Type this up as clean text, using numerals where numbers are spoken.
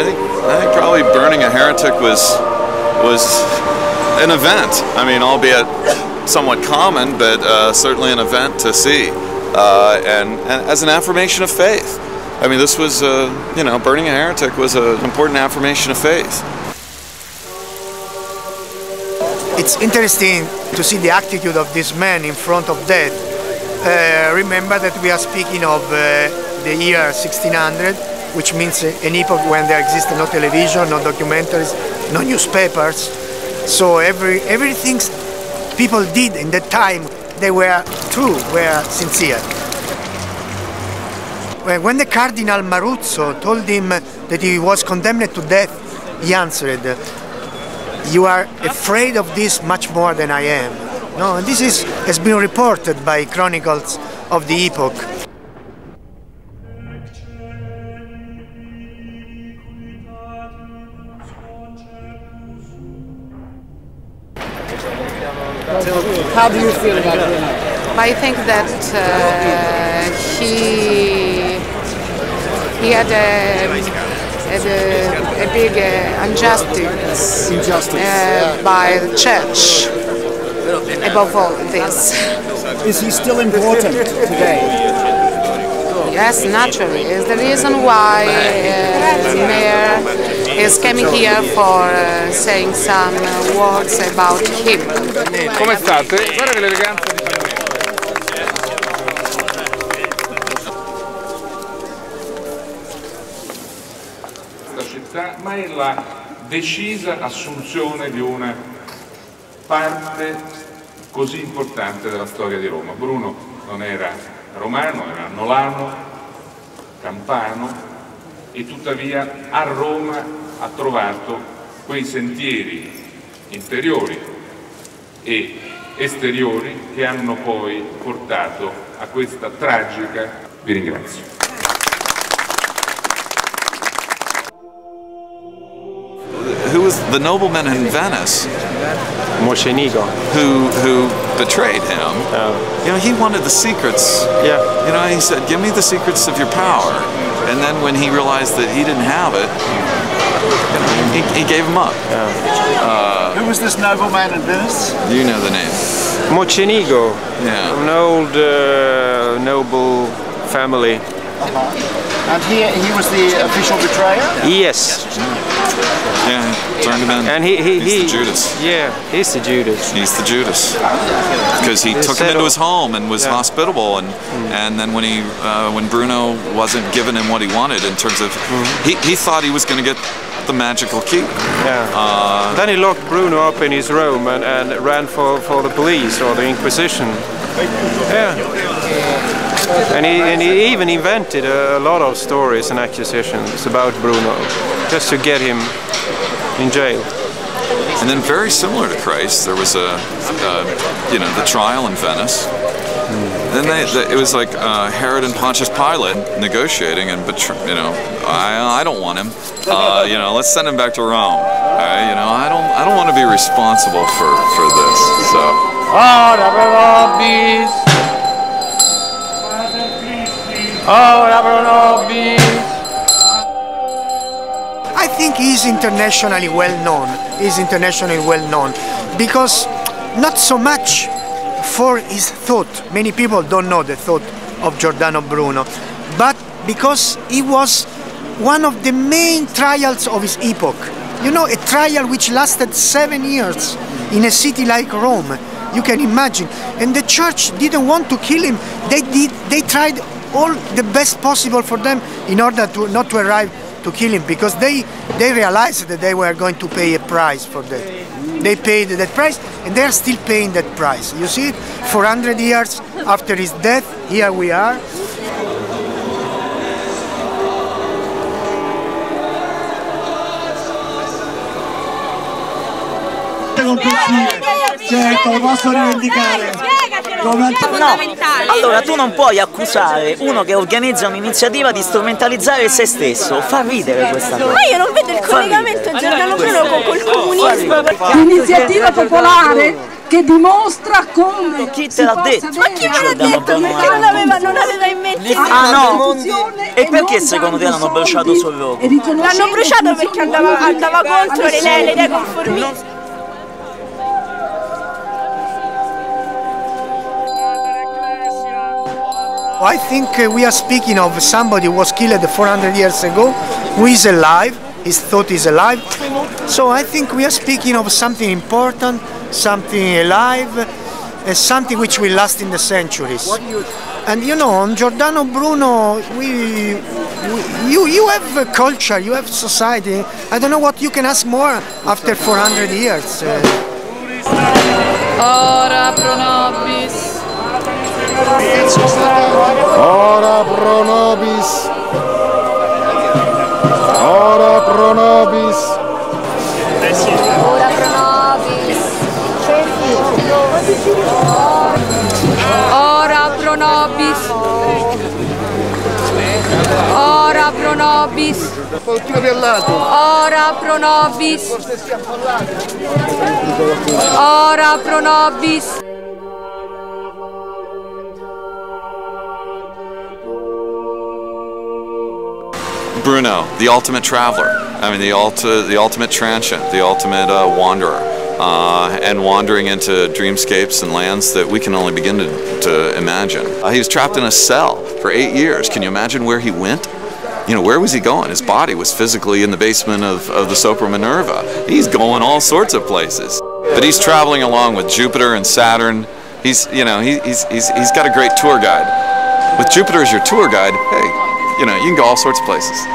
I think probably burning a heretic was an event. I mean, albeit somewhat common, but certainly an event to see, and as an affirmation of faith. I mean, this was, you know, burning a heretic was an important affirmation of faith. It's interesting to see the attitude of this man in front of death. Remember that we are speaking of the year 1600, which means an epoch when there existed no television, no documentaries, no newspapers. So everything people did in that time, they were true, were sincere. When the Cardinal Maruzzo told him that he was condemned to death, he answered, "You are afraid of this much more than I am." No, and this has been reported by chronicles of the epoch. How do you feel about Bruno? I think that he had a big injustice by the church, above all this. Is he still important today? Yes, naturally. It's the reason why the mayor is coming here for saying some words about him. Come state? Guarda che l'eleganza di questa città, ma è la decisa assunzione di una parte così importante della storia di Roma. Bruno non era romano, era nolano, campano, e tuttavia a Roma ha trovato quei sentieri interiori e esteriori che hanno poi portato a questa tragica. Vi ringrazio. Who was the nobleman in Venice? Mocenigo. Who betrayed him. You know, he wanted the secrets. Yeah. You know, he said, "Give me the secrets of your power." And then when he realized that he didn't have it, you know, he gave him up. Yeah. Who was this nobleman in Venice? You know the name. Mocenigo. Yeah. An old noble family. And he was the official betrayer? Yes. Yeah, turned him in. And he's the Judas. Yeah, he's the Judas. He's the Judas. Because he took him into his home and was hospitable, and then when Bruno wasn't giving him what he wanted in terms of, he thought he was going to get the magical key. Yeah. Then he locked Bruno up in his room and ran for the police or the Inquisition. Yeah. And he even invented a lot of stories and accusations about Bruno, just to get him in jail. And then, very similar to Christ, there was you know, the trial in Venice. Then it was like Herod and Pontius Pilate negotiating, and you know, I don't want him. You know, let's send him back to Rome. You know, I don't want to be responsible for this. So. I think he's internationally well known. He's internationally well known because not so much for his thought. Many people don't know the thought of Giordano Bruno, but because he was one of the main trials of his epoch. You know, a trial which lasted 7 years in a city like Rome. You can imagine. And the church didn't want to kill him. They tried all the best possible for them in order to not to arrive to kill him, because they realized that they were going to pay a price for that. They paid that price, and they are still paying that price. You see it? 400 years after his death, here we are. Certo, lo posso rivendicare. No, allora tu non puoi accusare uno che organizza un'iniziativa di strumentalizzare se stesso. Fa ridere questa cosa. Ma io non vedo il collegamento Giordano Bruno col comunismo. L'iniziativa popolare che dimostra come chi te l'ha detto? Ma chi Giordano Bruno? Perché non aveva in mente Ah no? E perché secondo te l'hanno bruciato sul rogo? l'hanno bruciato perché andava contro le idee conformiste. I think we are speaking of somebody who was killed 400 years ago, who is alive, his thought is alive. So I think we are speaking of something important, something alive, something which will last in the centuries. And you know, on Giordano Bruno, you have culture, you have society. I don't know what you can ask more after 400 years. Ora pro nobis. Ora pro nobis. Ora pro nobis. Ora pro nobis. Ora pro nobis. Ora pro nobis. Ora pro nobis. Ora pro nobis. Bruno, the ultimate traveler. I mean, the ultimate transient, the ultimate wanderer, and wandering into dreamscapes and lands that we can only begin to imagine. He was trapped in a cell for 8 years. Can you imagine where he went? You know, where was he going? His body was physically in the basement of the Sopra Minerva. He's going all sorts of places. But he's traveling along with Jupiter and Saturn. He's got a great tour guide. With Jupiter as your tour guide, hey, you know, you can go all sorts of places.